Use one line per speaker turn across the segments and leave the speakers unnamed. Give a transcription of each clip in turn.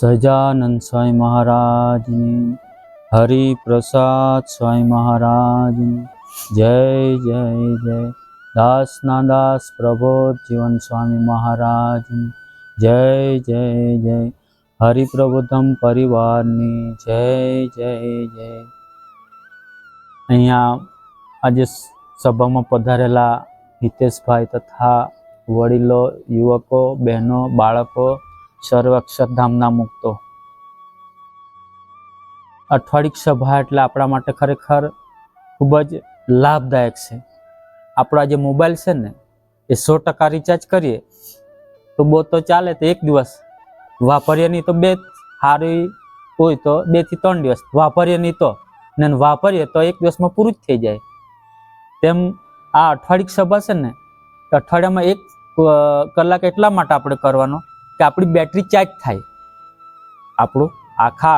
સહજાનંદ સ્વામી મહારાજની, હરિપ્રસાદ સ્વામી મહારાજની, જય જય જય. દાસના દાસ પ્રબોધ જીવન સ્વામી મહારાજની, જય જય જય. હરિપ્રબોધમ પરિવારની, જય જય જય. અહીંયા આજે સભામાં પધારેલા હિતેશભાઈ તથા વડીલો, યુવકો, બહેનો, બાળકો, સર્વ અક્ષરધામના મુક્તો, અઠવાડિક સભા એટલે આપણા માટે ખરેખર ખૂબ જ લાભદાયક છે. આપણો જે મોબાઈલ છે ને એ 100% રિચાર્જ કરીએ તો બહુ તો ચાલે, તો એક દિવસ વાપરીએ નહીં તો બે, સારી હોય તો 2 થી 3 દિવસ વાપરીએ નહીં તો, ને વાપરીએ તો એક દિવસમાં પૂરું જ થઈ જાય. તેમ આ અઠવાડિક સભા છે ને, અઠવાડિયામાં 1 કલાક એટલા માટે આપણે કરવાનો કે આપણી બેટરી ચાર્જ થાય. આપણું આખા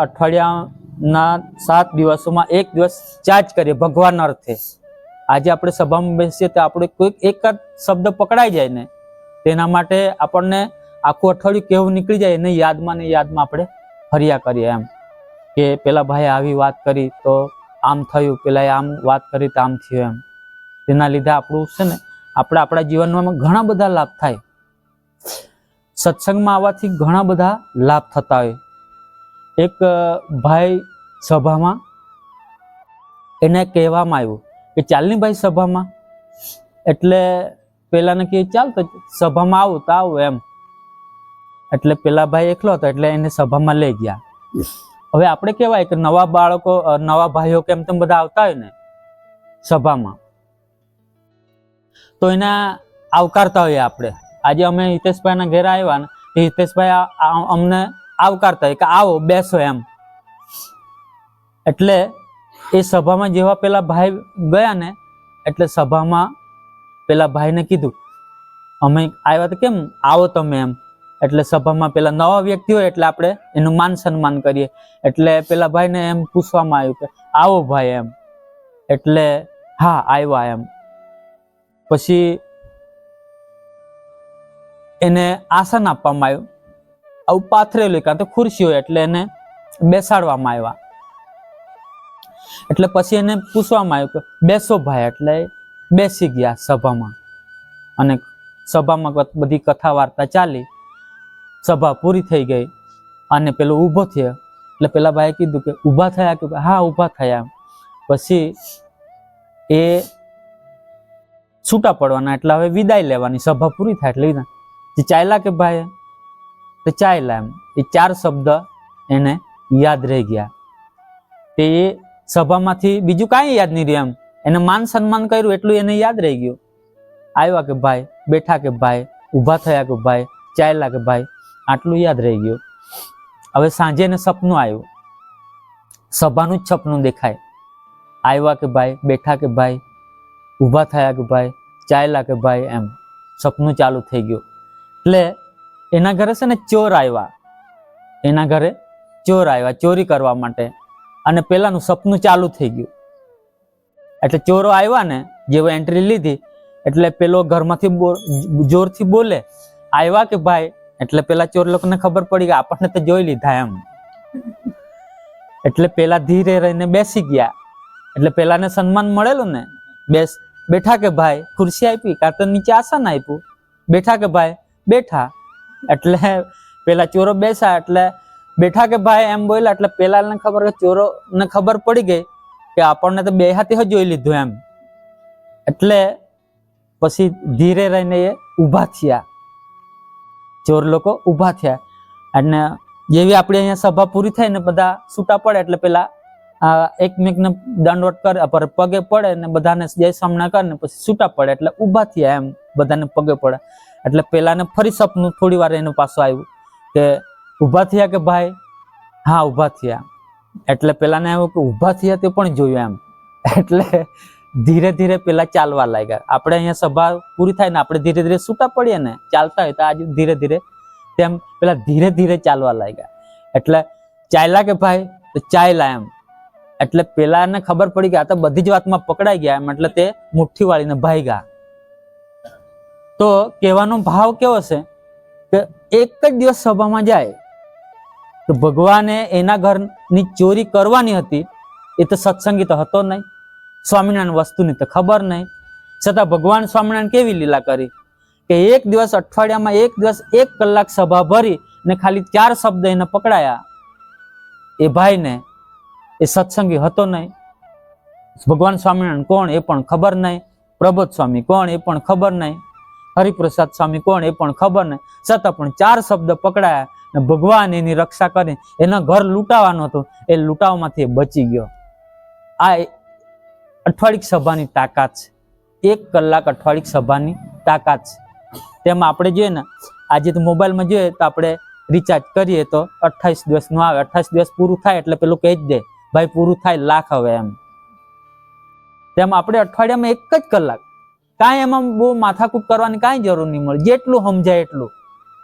અઠવાડિયાના 7 દિવસોમાં 1 દિવસ ચાર્જ કરીએ ભગવાન અર્થે. આજે આપણે સભામાં બેસીએ તો આપણે કોઈક એક જ શબ્દ પકડાઈ જાય ને, તેના માટે આપણને આખું અઠવાડિયું કેવું નીકળી જાય એને યાદમાં ને યાદમાં આપણે ફર્યા કરીએ. એમ કે પેલા ભાઈ આવી વાત કરી તો આમ થયું, પેલા આમ વાત કરી તો આમ થયું. એમ તેના લીધે આપણું છે ને, આપણે આપણા જીવનમાં ઘણા બધા લાભ થાય. સત્સંગમાં આવવાથી ઘણા બધા લાભ થતા હોય. એક ભાઈ સભામાં, એને કહેવામાં આવ્યું કે ચાલની ભાઈ સભામાં, એટલે પેલાને કહે ચાલ તો સભામાં આવું તો આવું એમ. એટલે પેલા ભાઈ એકલો હતો એટલે એને સભામાં લઈ ગયા. હવે આપણે કહેવાય કે નવા બાળકો, નવા ભાઈઓ કેમ તેમ બધા આવતા હોય ને સભામાં, તો એને આવકારતા હોઈએ આપણે. આજે અમે હિતેશભાઈના ઘરે આવ્યા ને, હિતેશભાઈ અમને આવકારતા હોય કે આવો બેસો એમ. એટલે એ સભામાં જેવા પેલા ભાઈ ગયા ને, એટલે સભામાં પેલા ભાઈને કીધું અમે આવ્યા તો કેમ આવો તમે એમ. એટલે સભામાં પેલા નવા વ્યક્તિ હોય એટલે આપણે એનું માન સન્માન કરીએ. એટલે પેલા ભાઈને એમ પૂછવામાં આવ્યું કે આવો ભાઈ એમ. એટલે હા આવ્યા એમ. પછી એને આસન આપવામાં આવ્યું, આવું પાથરેલું કાં તો ખુરશી હોય એટલે એને બેસાડવામાં આવ્યા. એટલે પછી એને પૂછવામાં આવ્યું કે બેસો ભાઈ. એટલે બેસી ગયા સભામાં, અને સભામાં બધી કથા વાર્તા ચાલી. સભા પૂરી થઈ ગઈ અને પેલો ઊભો થયો. એટલે પેલા ભાઈએ કીધું કે ઊભા થયા? કે હા ઊભા થયા. પછી એ છૂટા પડવાના, એટલે હવે વિદાય લેવાની. સભા પૂરી થાય એટલે વિદાય. ચાલ્યા કે ભાઈ? તો ચાલ્યા એમ. એ 4 શબ્દ એને યાદ રહી ગયા. તે એ સભામાંથી બીજું કાંઈ યાદ નહીં રહ્યું. એમ એને માન સન્માન કર્યું એટલું એને યાદ રહી ગયું. આવ્યા કે ભાઈ, બેઠા કે ભાઈ, ઊભા થયા કે ભાઈ, ચાલ્યા કે ભાઈ, આટલું યાદ રહી ગયું. હવે સાંજે એને સપનું આવ્યું, સભાનું જ સપનું દેખાય. આવ્યા કે ભાઈ, બેઠા કે ભાઈ, ઊભા થયા કે ભાઈ, ચાલ્યા કે ભાઈ, એમ સપનું ચાલુ થઈ ગયું. એટલે એના ઘરે છે ને ચોર આવ્યા. એના ઘરે ચોર આવ્યા ચોરી કરવા માટે, અને પેલાનું સપનું ચાલુ થઈ ગયું. એટલે ચોરો આવ્યા ને, જેવો એન્ટ્રી લીધી એટલે પેલો ઘરમાંથી જોરથી બોલે આવ્યા કે ભાઈ. એટલે પેલા ચોર લોકોને ખબર પડી કે આપણને તો જોઈ લીધા એમ. એટલે પેલા ધીરે રહીને બેસી ગયા. એટલે પેલાને સન્માન મળેલું ને, બેઠા કે ભાઈ, ખુરશી આપી કાં તો નીચે આસન આપ્યું, બેઠા કે ભાઈ, બેઠા. એટલે પેલા ચોરો બેસા એટલે બેઠા કે ભાઈ એમ બોલ્યા. એટલે પેલાને ખબર કે ચોરોને ખબર પડી ગઈ કે આપણને તો બે હાથે જોઈ લીધું એમ. એટલે પછી ધીરે રહીને એ ઊભા થયા. ચોર લોકો ઊભા થયા. અને જેવી આપણી અહીંયા સભા પૂરી થાય ને બધા છૂટા પડે એટલે પેલા એકમેકને દંડવત કરે, પર પગે પડે ને બધાને જય સામના કરે ને પછી છૂટા પડે. એટલે ઊભા થયા એમ, બધાને પગે પડે. એટલે પેલાને ફરી સપનું થોડી વાર એનું પાછું આવ્યું કે ઊભા થયા કે ભાઈ? હા ઊભા થયા. એટલે પેલાને આવ્યું કે ઊભા થયા તે પણ જોયું એમ. એટલે ધીરે ધીરે પેલા ચાલવા લાગ્યા. આપણે અહીંયા સભા પૂરી થાય ને આપણે ધીરે ધીરે છૂટા પડીએ ને, ચાલતા હોય તો આજે ધીરે ધીરે, તેમ પેલા ધીરે ધીરે ચાલવા લાગ્યા. એટલે ચાલ્યા કે ભાઈ? તો ચાલ્યા એમ. એટલે પેલાને ખબર પડી કે આ તો બધી જ વાતમાં પકડાઈ ગયા એમ. એટલે તે મુઠ્ઠી વાળીને ભાગ્યા. તો કહેવાનો ભાવ કેવો છે કે એક જ દિવસ સભામાં જાય તો ભગવાને એના ઘરની ચોરી કરવાની હતી, એ તો સત્સંગી તો હતો નહીં, સ્વામિનારાયણ વસ્તુની તો ખબર નહીં, છતાં ભગવાન સ્વામિનારાયણ કેવી લીલા કરી કે એક દિવસ અઠવાડિયામાં એક દિવસ 1 કલાક સભા ભરી ને ખાલી 4 શબ્દ એને પકડાયા. એ ભાઈને એ સત્સંગી હતો નહીં. ભગવાન સ્વામિનારાયણ કોણ એ પણ ખબર નહીં, પ્રબોધ સ્વામી કોણ એ પણ ખબર નહીં, હરિપ્રસાદ સ્વામી કોણ એ પણ ખબર નહીં, છતાં પણ 4 શબ્દ પકડાયા ને ભગવાન એની રક્ષા કરી. એના ઘર લૂંટાવાનું હતું, એ લૂંટાવમાંથી બચી ગયો. આ અઠવાડિક સભાની તાકાત છે, 1 કલાક અઠવાડિક સભાની તાકાત છે. તેમાં આપણે જોઈએ ને, આજે તો મોબાઈલમાં જોઈએ તો આપણે રિચાર્જ કરીએ તો 28 દિવસનું આવે, 28 દિવસ પૂરું થાય એટલે પેલું કહી જ દે ભાઈ પૂરું થાય લાખ હવે એમ. તેમાં આપણે અઠવાડિયામાં 1 જ કલાક, કાંઈ એમાં બહુ માથાકૂટ કરવાની કાંઈ જરૂર નહીં મળે, જેટલું સમજાય એટલું.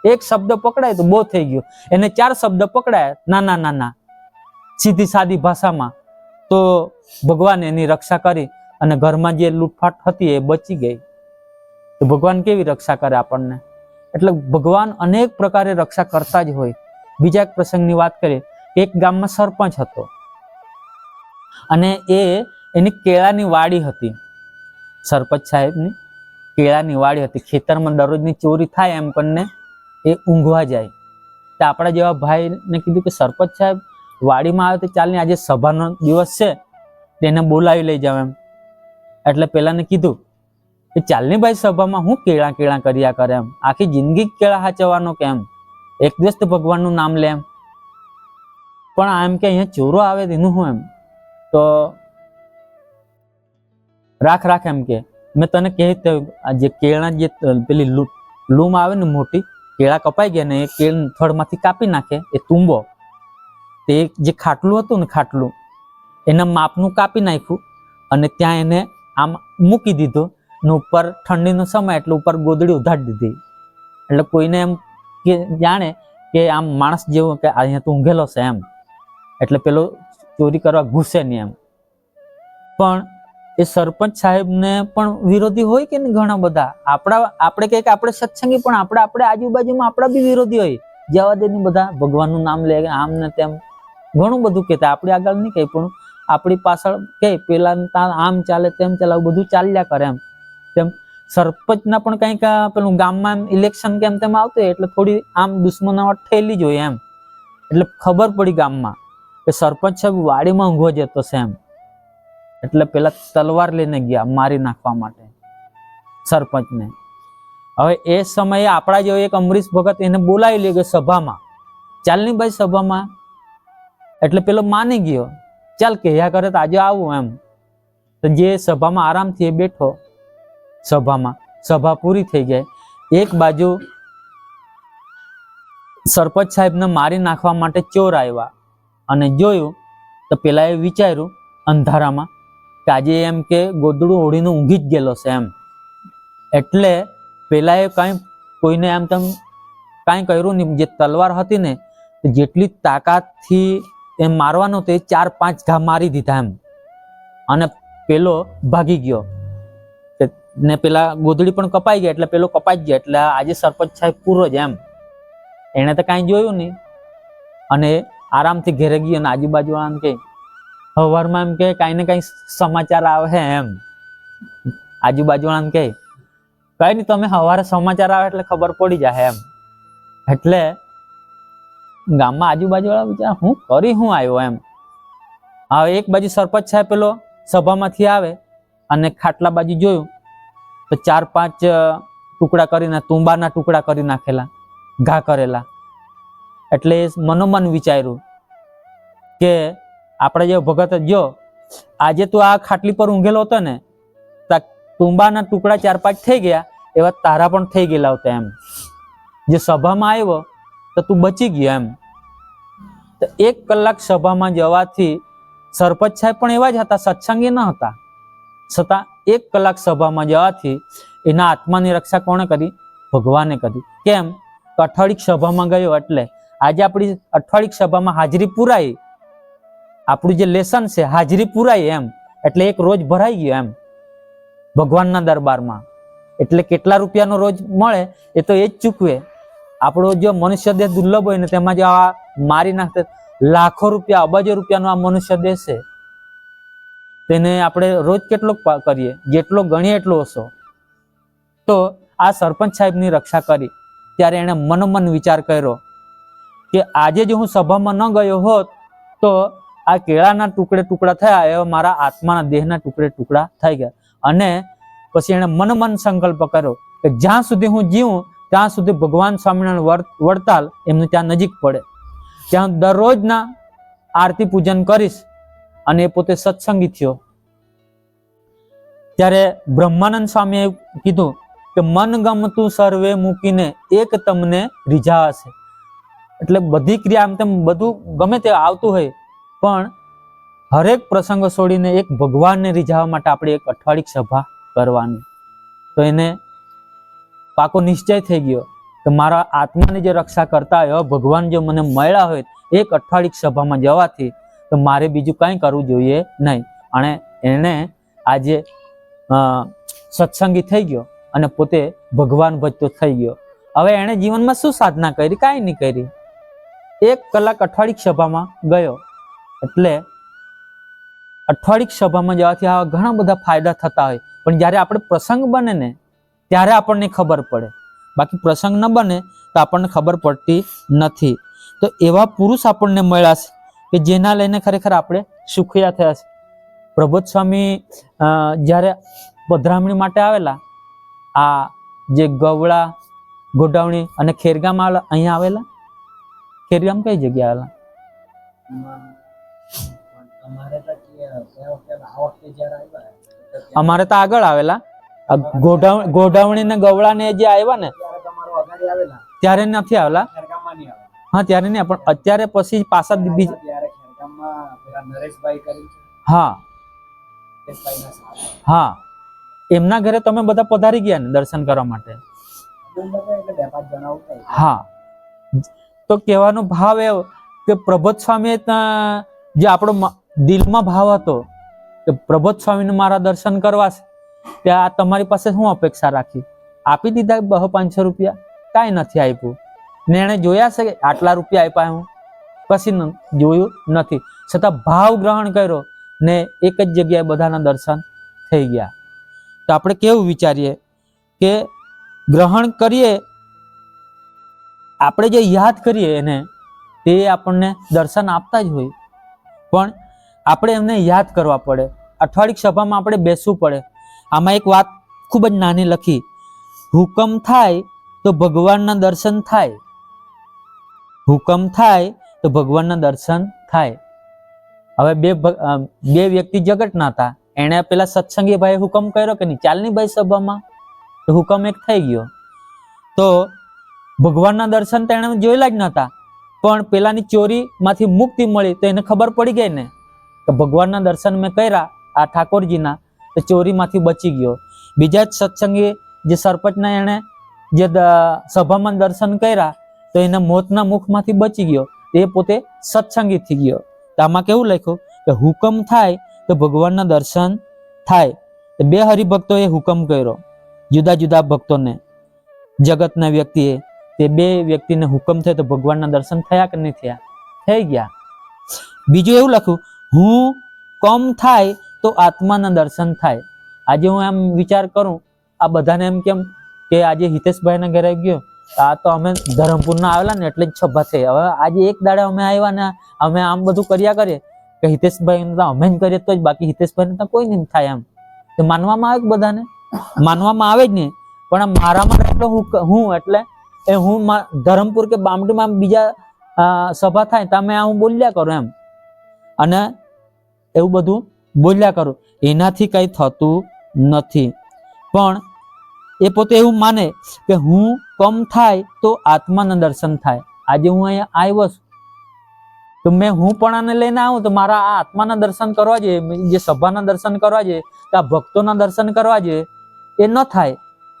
1 શબ્દ પકડાય તો બહુ થઈ ગયું, એને 4 શબ્દ પકડાય નાના નાના સીધી સાદી ભાષામાં, તો ભગવાન એની રક્ષા કરી અને ઘરમાં જે લૂંટફાટ હતી એ બચી ગઈ. તો ભગવાન કેવી રક્ષા કરે આપણને? એટલે ભગવાન અનેક પ્રકારે રક્ષા કરતા જ હોય. બીજા એક પ્રસંગની વાત કરીએ કે એક ગામમાં સરપંચ હતો અને એની કેળાની વાડી હતી. સરપંચ સાહેબની કેળાની વાડી હતી. ખેતરમાં દરરોજની ચોરી થાય એમ કરીને એ ઊંઘવા જાય. તો આપણા જેવા ભાઈને કીધું કે સરપંચ સાહેબ વાડીમાં આવે તો ચાલને, આજે સભાનો દિવસ છે તેને બોલાવી લઈ જાવ એમ. એટલે પેલાને કીધું કે ચાલની ભાઈ સભામાં હું કેળા કર્યા કરે એમ, આખી જિંદગી કેળા હાચવવાનો કે એમ, એક દિવસ તો ભગવાનનું નામ લે એમ. પણ આ એમ કે અહીંયા ચોરો આવે તેનું હું એમ, તો રાખ એમ કે મેં તને કહી આ જે કેળા જે પેલી લૂમ આવે ને મોટી, કેળા કપાઈ ગયા ને એ કેળ થડમાંથી કાપી નાખે, એ તુંબો તે જે ખાટલું હતું ને ખાટલું એના માપનું કાપી નાખ્યું અને ત્યાં એને આમ મૂકી દીધું ને ઉપર ઠંડીનો સમય એટલે ઉપર ગોદડી ઉધાડી દીધી. એટલે કોઈને એમ કે જાણે કે આમ માણસ જેવું કે અહીંયા તો ઊંઘેલો છે એમ, એટલે પેલો ચોરી કરવા ઘૂસે નહીં એમ. પણ એ સરપંચ સાહેબને પણ વિરોધી હોય કે નહીં ઘણા બધા. આપણે કહીએ કે આપણે સત્સંગી, પણ આપણે આજુબાજુમાં આપણા બી વિરોધી હોય. જવા દે ની બધા ભગવાનનું નામ લે આમ ને તેમ ઘણું બધું કહેતા, આપણે આગળ નહીં કહે પણ આપણી પાછળ કે પેલા આમ ચાલે તેમ ચાલે બધું ચાલ્યા કરે એમ. તેમ સરપંચના પણ કંઈક પેલું ગામમાં ઇલેક્શન કેમ તેમ આવતું એટલે થોડી આમ દુશ્મનાવટ થયેલી જ હોય એમ. એટલે ખબર પડી ગામમાં કે સરપંચ સાહેબ વાડીમાં ઊંઘો જતો છે એમ. એટલે પેલા તલવાર લઈને ગયા મારી નાખવા માટે સરપંચને. હવે એ સમયે આપણા જેવો એક અમરીશ ભગત એને બોલાવી લે ગયો સભામાં, ચાલની ભાઈ સભામાં. એટલે પેલો માની ગયો, ચાલ કહ્યા કરે તો આજે આવું એમ. તો જે સભામાં આરામથી એ બેઠો, સભા પૂરી થઈ ગઈ. એક બાજુ સરપંચ સાહેબને મારી નાખવા માટે ચોર આવ્યા અને જોયું તો પેલા એ વિચાર્યું અંધારામાં કે આજે એમ કે ગોદડું ઓઢીને ઊંઘી જ ગયેલો છે એમ. એટલે પેલા એ કોઈને એમ તેમ કાંઈ કર્યું નહીં. જે તલવાર હતી ને જેટલી તાકાતથી એમ મારવાનો તો એ 4-5 ઘા મારી દીધા એમ. અને પેલો ભાગી ગયો ને પેલા ગોદડી પણ કપાઈ ગયા એટલે પેલો કપાઈ ગયા. એટલે આજે સરપંચ સાહેબ પૂરો જ એમ, એને તો કાંઈ જોયું નહીં અને આરામથી ઘેરે ગયો. અને આજુબાજુ આમ કે સવારમાં એમ કે કાંઈ ને કાંઈ સમાચાર આવે એમ. આજુબાજુ આમ કે કઈ નહીં, તમે સવારે સમાચાર આવે એટલે ખબર પડી જાય એમ. એટલે ગામમાં આજુબાજુ વાળા વિચાર હું આવ્યો એમ. હવે એક બાજુ સરપંચ સાહેબ પેલો સભામાંથી આવે અને ખાટલા બાજુ જોયું તો 4-5 ટુકડા કરીને તુંબાના ટુકડા કરી નાખેલા, ઘા કરેલા. એટલે મનોમન વિચાર્યું કે આપણે જે ભગત જો આજે તું આ ખાટલી પર ઊંઘેલો હતો ને, તુંબાના ટુકડા 4-5 થઈ ગયા એવા તારા પણ થઈ ગયેલા હતા એમ. જે સભામાં આવ્યો તો તું બચી ગયો એમ. તો 1 કલાક સભામાં જવાથી સરપંચ સાહેબ પણ એવા જ હતા, સત્સંગી ન હતા, છતાં 1 કલાક સભામાં જવાથી એના આત્માની રક્ષા કોણે કરી? ભગવાને કરી. કેમ? તો અઠવાડિક સભામાં ગયો એટલે આજે આપણી અઠવાડિક સભામાં હાજરી પુરાઈ, આપણું જે લેસન છે હાજરી પુરાઈ એમ. એટલે એક રોજ ભરાઈ ગયો એમ ભગવાનના દરબારમાં. એટલે કેટલા રૂપિયાનો રોજ મળે એ તો એ જ ચૂકવે. આપણો જો મનુષ્ય દેહ દુર્લભ હોય ને તેમાં જો આ મારી નાખતે લાખો રૂપિયા અબજો રૂપિયાનો આ મનુષ્ય દેહ છે, તેને આપણે રોજ કેટલો કરીએ, જેટલો ગણીએ એટલો ઓછો. તો આ સરપંચ સાહેબની રક્ષા કરી ત્યારે એને મનોમન વિચાર કર્યો કે આજે જો હું સભામાં ન ગયો હોત તો આ કેળાના ટુકડે ટુકડા થયા એવા મારા આત્માના દેહના ટુકડે ટુકડા થઈ ગયા. અને પછી એને મનોમન સંકલ્પ કર્યો કે જ્યાં સુધી હું જીવું ત્યાં સુધી ભગવાન સ્વામિનારાયણ વડતાલ એમને ત્યાં નજીક પડે, ત્યાં દરરોજના આરતી પૂજન કરીશ. અને એ પોતે સત્સંગી થયો. ત્યારે બ્રહ્માનંદ સ્વામીએ કીધું કે મન ગમતું સર્વે મૂકીને એક તમને રીઝાશે. એટલે બધી ક્રિયા આમ તેમ બધું ગમે તે આવતું હોય પણ હરેક પ્રસંગો છોડીને એક ભગવાનને રીઝાવવા માટે આપણે એક અઠવાડિક સભા કરવાની. તો એને પાકો નિશ્ચય થઈ ગયો કે મારા આત્માની જે રક્ષા કરતા હોય ભગવાન જો મને મળ્યા હોય એક અઠવાડિક સભામાં જવાથી તો મારે બીજું કંઈ કરવું જોઈએ નહીં. અને એને આજે સત્સંગી થઈ ગયો અને પોતે ભગવાન ભજતો થઈ ગયો. હવે એણે જીવનમાં શું સાધના કરી? કાંઈ નહીં કરી. 1 કલાક અઠવાડિક સભામાં ગયો. એટલે અઠવાડિક સભામાં જવાથી આવા ઘણા બધા ફાયદા થતા હોય, પણ જ્યારે આપણે પ્રસંગ બને ને ત્યારે આપણને ખબર પડે, બાકી પ્રસંગ ન બને તો આપણને ખબર પડતી નથી. તો એવા પુરુષ આપણને મળ્યા છે કે જેના લઈને ખરેખર આપણે સુખિયા થયા છે. પ્રબોધ સ્વામી જ્યારે પધરામણી માટે આવેલા, આ જે ગવડા, ગોડાવણી અને ખેરગામ અહીંયા આવેલા. ખેરગામ કઈ જગ્યા આવેલા? અમારે તો આગળ આવેલા. ગોડાવણી ને ગવડા ને જે આવ્યા ને ત્યારે નથી આવેલા. હા ત્યારે નહીં, પણ અત્યારે પછી પાછા હા હા એમના ઘરે તમે બધા પધારી ગયા ને દર્શન કરવા માટે. હા તો કહેવાનો ભાવ એવો કે પ્રબોધ સ્વામી જે આપણો દિલમાં ભાવ હતો કે પ્રબોધ સ્વામીને મારા દર્શન કરવા છે, ત્યાં તમારી પાસે શું અપેક્ષા રાખી? આપી દીધા 200-500 રૂપિયા? કાંઈ નથી આપ્યું. ને એને જોયા છે કે આટલા રૂપિયા આપ્યા? હું કશી જોયું નથી. છતાં ભાવ ગ્રહણ કર્યો ને એક જ જગ્યાએ બધાના દર્શન થઈ ગયા. તો આપણે કેવું વિચારીએ કે ગ્રહણ કરીએ, આપણે જે યાદ કરીએ એને તે આપણને દર્શન આપતા જ હોય, પણ આપણે એમને યાદ કરવા પડે. અઠવાડિક સભામાં આપણે બેસવું પડે. આમાં એક વાત ખૂબ જ નાની લખી, હુકમ થાય તો ભગવાનના દર્શન થાય. હુકમ થાય તો ભગવાનના દર્શન થાય. હવે બે વ્યક્તિ જગતના હતા. એને પેલા સત્સંગી ભાઈ હુકમ કર્યો કે નહીં, ચાલની ભાઈ સભામાં, તો હુકમ એક થઈ ગયો. તો ભગવાનના દર્શન તો એને જોયેલા જ નહોતા, પણ પેલાની ચોરીમાંથી મુક્તિ મળી તો એને ખબર પડી ગઈ ને કે ભગવાનના દર્શન મેં કર્યા આ ઠાકોરજીના, તો ચોરીમાંથી બચી ગયો. બીજા જ સત્સંગી જે સરપંચના એને જે સભામાં દર્શન કર્યા તો એને મોતના મુખમાંથી બચી ગયો, એ પોતે સત્સંગી થઈ ગયો. તો આમાં કેવું લખ્યું કે હુકમ થાય તો ભગવાનના દર્શન થાય. તો 2 હરિભક્તોએ હુકમ કર્યો, જુદા જુદા ભક્તોને, જગતના વ્યક્તિએ. તે 2 વ્યક્તિને હુકમ થયો તો ભગવાનના દર્શન થયા કે નહીં થયા? થઈ ગયા. બીજું એવું લખ્યું, હું કમ થાય તો આત્માના દર્શન થાય. આજે હું એમ વિચાર કરું, આ બધાને એમ કેમ કે આજે હિતેશભાઈના ઘરે ગયો, આ તો અમે ધરમપુરના આવેલા ને એટલે જ સભા થઈ. હવે આજે એક દાડે અમે આવ્યા ને અમે આમ બધું કર્યા કરીએ કે હિતેશભાઈ અમે જ કરીએ તો જ, બાકી હિતેશભાઈને તો કોઈ નહીં થાય. એમ તો માનવામાં આવે કે બધાને માનવામાં આવે જ નહીં, પણ મારામાં એટલો હું એટલે એ હું ધરમપુર કે બામડીમાં બીજા સભા થાય તો અમે હું બોલ્યા કરું એમ, અને એવું બધું બોલ્યા કરું. એનાથી કઈ થતું નથી. પણ એ પોતે એવું માને કે હું કમ થાય તો આત્માના દર્શન થાય. આજે હું અહીંયા આવ્યો છું તો મેં હું પણ આને લઈને આવું તો મારા આ આત્માના દર્શન કરવા જોઈએ, જે સભાના દર્શન કરવા જોઈએ, કે આ ભક્તોના દર્શન કરવા જોઈએ, એ ન થાય.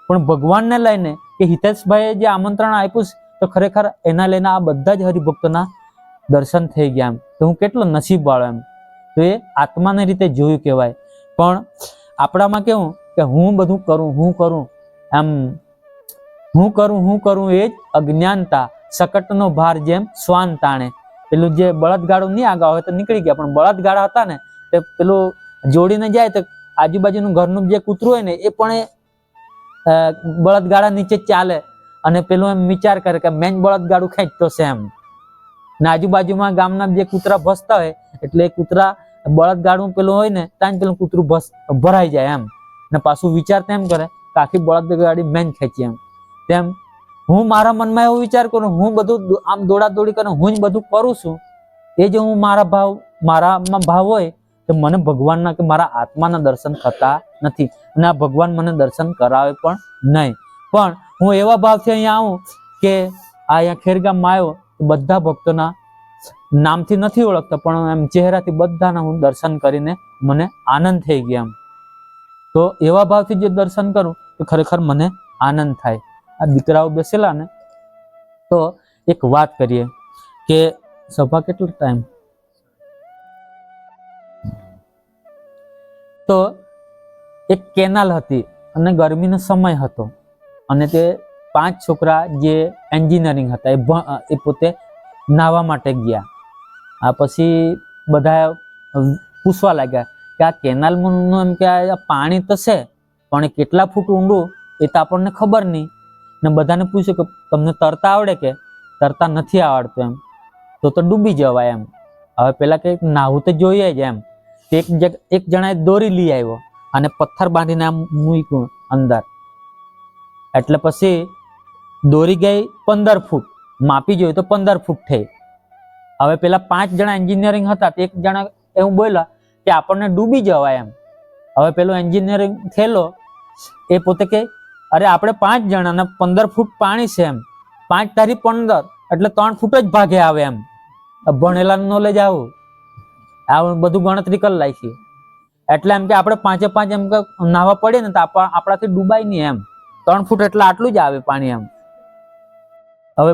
પણ ભગવાનને લઈને કે હિતેશભાઈએ જે આમંત્રણ આપ્યું તો ખરેખર એના લઈને આ બધા જ હરિભક્તોના દર્શન થઈ ગયા. એમ તો હું કેટલો નસીબ વાળો એમ. તો એ આત્માની રીતે જોયું કહેવાય. પણ આપણામાં કેવું કે હું બધું કરું એમ હું કરું એ જ અજ્ઞાનતા, શકટનો ભાર જેમ શ્વાન તાણે. પેલું જે બળદગાડું નહીં આગળ હવે તો નીકળી ગયા, પણ બળદગાડા હતા ને તે પેલું જોડીને જાય તો આજુબાજુનું ઘરનું જે કૂતરું હોય ને એ પણ બળદગાડા નીચે ચાલે અને પેલું એમ વિચાર કરે કે મેં બળદગાડું ખેંચતો છે એમ. ને આજુબાજુમાં ગામના જે કૂતરા ભસતા હોય એટલે એ કૂતરા બળદગાડું પેલું હોય ને ત્યાં પેલું કૂતરું ભરાઈ જાય એમ. ને પાછું વિચાર તેમ કરે કે આખી બળદગાડી મેં ખેંચી એમ. તેમ હું મારા મનમાં એવો વિચાર કરું, હું બધું આમ દોડાદોડી કરું, હું જ બધું કરું છું. એ જે હું મારામાં ભાવ હોય તો મને ભગવાનના કે મારા આત્માના દર્શન થતા નથી અને આ ભગવાન મને દર્શન કરાવે પણ નહીં. પણ હું એવા ભાવથી અહીંયા આવું કે અહીંયા ખેરગામમાં આવ્યો તો બધા ભક્તોના નામથી નથી ઓળખતા પણ એમ ચહેરાથી બધાના હું દર્શન કરીને મને આનંદ થઈ ગયા એમ. તો એવા ભાવથી જે દર્શન કરું તો ખરેખર મને આનંદ થાય. આ દીકરાઓ બેસેલા ને તો એક વાત કરીએ કે સભા કેટલો ટાઈમ, તો એક કેનાલ હતી અને ગરમીનો સમય હતો અને તે 5 છોકરા જે એન્જિનિયરિંગ હતા એ પોતે નાહવા માટે ગયા. આ પછી બધા પૂછવા લાગ્યા કે આ કેનાલનું એમ કે આ પાણી તો છે પણ કેટલા ફૂટ ઊંડું એ તો આપણને ખબર નહીં. ને બધાને પૂછ્યું કે તમને તરતા આવડે કે તરતા નથી આવડતું એમ, તો ડૂબી જવાય એમ. હવે પેલા કે નાહવું તો જોઈએ જ એમ. એક જણાએ દોરી લઈ આવ્યો અને પથ્થર બાંધીને આમ મૂક્યું અંદર. એટલે પછી દોરી ગઈ 15 ફૂટ, માપી જોયું તો 15 ફૂટ થઈ. હવે પેલા 5 જણા એન્જિનિયરિંગ હતા તે એક જણા એવું બોલ્યા કે આપણને ડૂબી જવાય એમ. હવે પેલો એન્જિનિયરિંગ થયેલો એ પોતે કે અરે આપણે 5 જણાને 15 ફૂટ પાણી છે એમ, 5 તારી 15 એટલે 3 ફૂટ જ ભાગે આવે એમ. ભણેલાનું નોલેજ આવું બધું ગણતરી કરી નાખી. એટલે એમ કે આપણે 5 એમ કે નાહવા પડે ને તો આપણાથી ડૂબાય નહીં એમ. 3 ફૂટ એટલે આટલું જ આવે પાણી એમ. હવે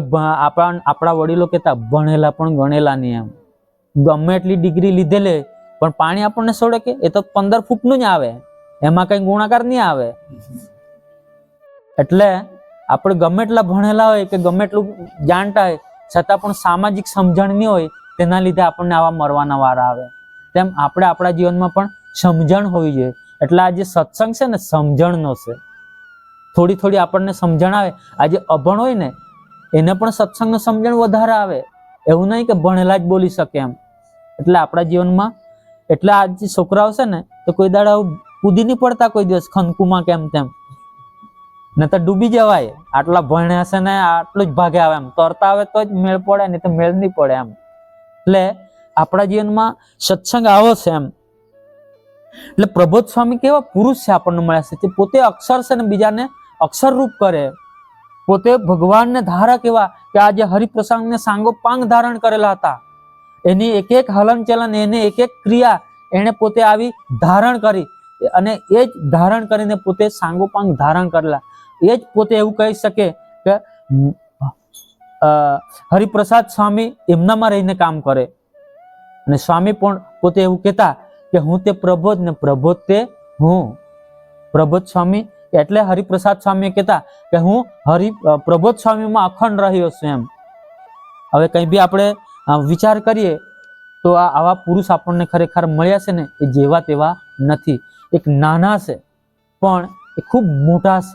આપણા વડીલો કહેતા ભણેલા પણ ગણેલા નહીં એમ. ગમે એટલી ડિગ્રી લીધેલી પણ પાણી આપણને છોડે કે એ તો 15 ફૂટનું જ આવે, એમાં કઈ ગુણાકાર નહીં આવે. એટલે આપણે ગમે એટલા ભણેલા હોય કે ગમે એટલું જાણતા હોય છતાં પણ સામાજિક સમજણ નહીં હોય તેના લીધે આપણને આવા મરવાના વારા આવે. તેમ આપણે આપણા જીવનમાં પણ સમજણ હોવી જોઈએ. એટલે આ જે સત્સંગ છે ને સમજણનો છે. થોડી થોડી આપણને સમજણ આવે. આજે અભણ હોય ને એને પણ સત્સંગનો સમજણ વધારે આવે. એવું નહીં કે ભણેલા જ બોલી શકે એમ. એટલે આપણા જીવનમાં એટલે આ જે છોકરાઓ છે ને તો કોઈ દાડા કૂદી નહીં પડતા કોઈ દિવસ ખનકુમાં કેમ તેમ, ને તો ડૂબી જવાય. આટલા ભણ્યા છે ને આટલું જ ભાગે આવે એમ. તરતા આવે તો જ મેળ પડે, નહીં તો મેળ નહીં પડે એમ. એટલે આપણા જીવનમાં સત્સંગ આવો છે એમ. એટલે પ્રબોધ સ્વામી કેવા પુરુષ છે આપણને મળ્યા છે. તે પોતે અક્ષર છે ને બીજાને અક્ષર રૂપ કરે. પોતે ભગવાનને ધારા કેવા કે આ જે હરિપ્રસંગને સાંગો પાંગ ધારણ કરેલા હતા. એની એક એક હલનચલન, એને એક એક ક્રિયા એને પોતે આવી ધારણ કરી અને એ જ ધારણ કરીને પોતે સાંગોપાંગ ધારણ કરેલા. એ જ પોતે એવું કહી શકે કે હરિપ્રસાદ સ્વામી એમનામાં રહીને કામ કરે. અને સ્વામી પણ પોતે એવું કહેતા કે હું તે પ્રબોધ ને પ્રબોધ તે હું. પ્રબોધ સ્વામી એટલે હરિપ્રસાદ સ્વામી કહેતા કે હું પ્રબોધ સ્વામીમાં અખંડ રહ્યો છું એમ. હવે કંઈ બી આપણે વિચાર કરીએ તો આવા પુરુષ આપણને ખરેખર મળ્યા છે ને એ જેવા તેવા નથી. એક નાના છે પણ એ ખૂબ મોટા છે.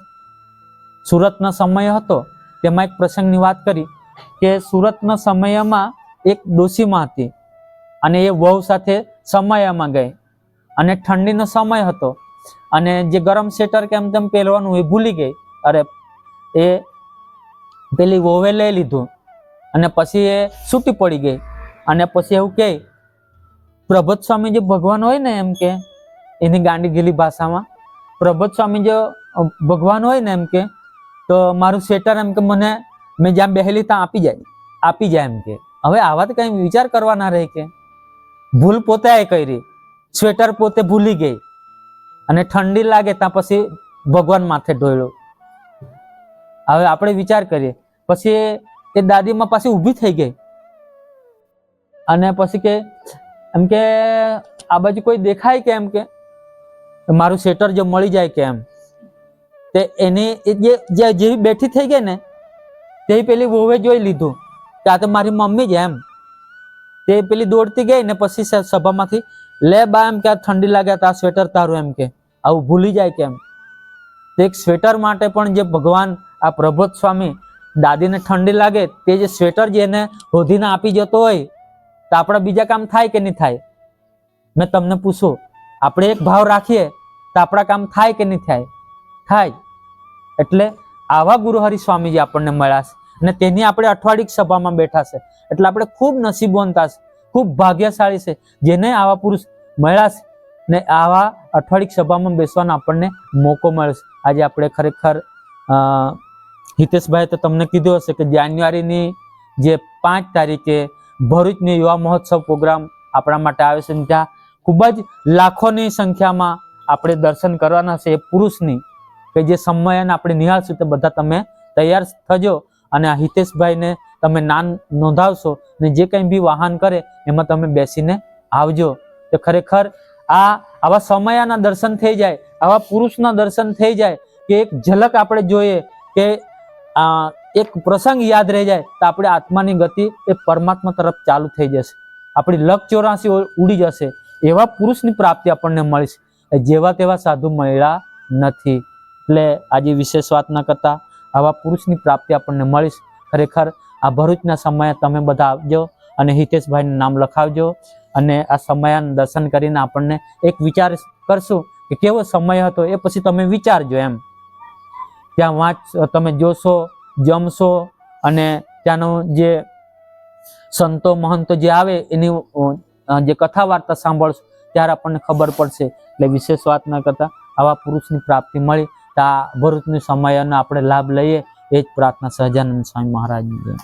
સુરતનો સમય હતો તેમાં એક પ્રસંગની વાત કરી કે સુરતના સમયમાં એક ડોશીમાં હતી અને એ વહુ સાથે સમયમાં ગઈ અને ઠંડીનો સમય હતો અને જે ગરમ સ્વેટર કેમ તેમ પહેરવાનું એ ભૂલી ગઈ. અરે એ પેલી વહુએ લઈ લીધું અને પછી એ છૂટી પડી ગઈ. અને પછી એવું કહે પ્રબોધ સ્વામી જે ભગવાન હોય ને એમ કે એની ગાંડી ગયેલી ભાષામાં પ્રબોધ સ્વામી જો ભગવાન હોય ને એમ કે તો મારું સ્વેટર એમ કે મને મેં જ્યાં બેહેલી ત્યાં આપી જાય એમ કે. હવે આવા તો કઈ વિચાર કરવા ના રહે કે ભૂલ પોતે કરી, સ્વેટર પોતે ભૂલી ગઈ અને ઠંડી લાગે ત્યાં પછી ભગવાન માથે ઢોળ્યો. હવે આપણે વિચાર કરીએ પછી એ દાદીમાં પાછી ઊભી થઈ ગઈ અને પછી કે એમ કે આ બાજુ કોઈ દેખાય કે એમ કે મારું સ્વેટર જો મળી જાય કે એમ. તે એની જેવી બેઠી થઈ ગઈ ને તે પેલી વહુએ જોઈ લીધું કે આ તો મારી મમ્મી જ એમ. તે પેલી દોડતી ગઈ ને પછી સભામાંથી લે બા એમ કે આ ઠંડી લાગે તો આ સ્વેટર તારું એમ કે આવું ભૂલી જાય કેમ. તે એક સ્વેટર માટે પણ જે ભગવાન આ પ્રબોધ સ્વામી દાદીને ઠંડી લાગે તે જે સ્વેટર જે એને હોધીને આપી જતો હોય તો આપણા બીજા કામ થાય કે નહીં થાય? મેં તમને પૂછું, આપણે એક ભાવ રાખીએ તો આપણા કામ થાય કે નહીં થાય? થાય. એટલે આવા ગુરુહરિ સ્વામીજી આપણને મળ્યા છે અને તેની આપણે અઠવાડિક સભામાં બેઠા છે. એટલે આપણે ખૂબ નસીબવંતા છે, ખૂબ ભાગ્યશાળી છે જેને આવા પુરુષ મળ્યા છે ને આવા અઠવાડિક સભામાં બેસવાનો આપણને મોકો મળે છે. આજે આપણે ખરેખર હિતેશભાઈ તો તમને કીધું હશે કે જાન્યુઆરીની જે 5 તારીખે ભરૂચની યુવા મહોત્સવ પ્રોગ્રામ આપણા માટે આવે છે, ત્યાં ખૂબ જ લાખોની સંખ્યામાં આપણે દર્શન કરવાના છે. એ પુરુષની કે જે સમયને આપણે નિહાળશું તો બધા તમે તૈયાર થજો અને આ હિતેશભાઈને તમે નામ નોંધાવશો ને જે કંઈ બી વાહન કરે એમાં તમે બેસીને આવજો. તો ખરેખર આવા સમયના દર્શન થઈ જાય, આવા પુરુષના દર્શન થઈ જાય કે એક ઝલક આપણે જોઈએ કે એક પ્રસંગ યાદ રહી જાય તો આપણે આત્માની ગતિ એ પરમાત્મા તરફ ચાલુ થઈ જશે. આપણી લક 84 ઉડી જશે. એવા પુરુષની પ્રાપ્તિ આપણને મળશે, જેવા તેવા સાધુ મળ્યા નથી. એટલે આજે વિશેષ વાત ન કરતા આવા પુરુષની પ્રાપ્તિ આપણને મળીશ. ખરેખર આ ભરૂચના સમયે તમે બધા આવજો અને હિતેશભાઈનું નામ લખાવજો અને આ સમયાના દર્શન કરીને આપણને એક વિચાર કરશું કે કેવો સમય હતો એ પછી તમે વિચારજો એમ. ત્યાં તમે જોશો, જમશો અને ત્યાંનું જે સંતો મહંતો જે આવે એની જે કથા વાર્તા સાંભળશો ત્યારે આપણને ખબર પડશે. એટલે વિશેષ વાત ન કરતા આવા પુરુષની પ્રાપ્તિ મળી તો આ ભરૂચની સમયનો આપણે લાભ લઈએ એ જ પ્રાર્થના સહજાનંદ સ્વામી મહારાજની.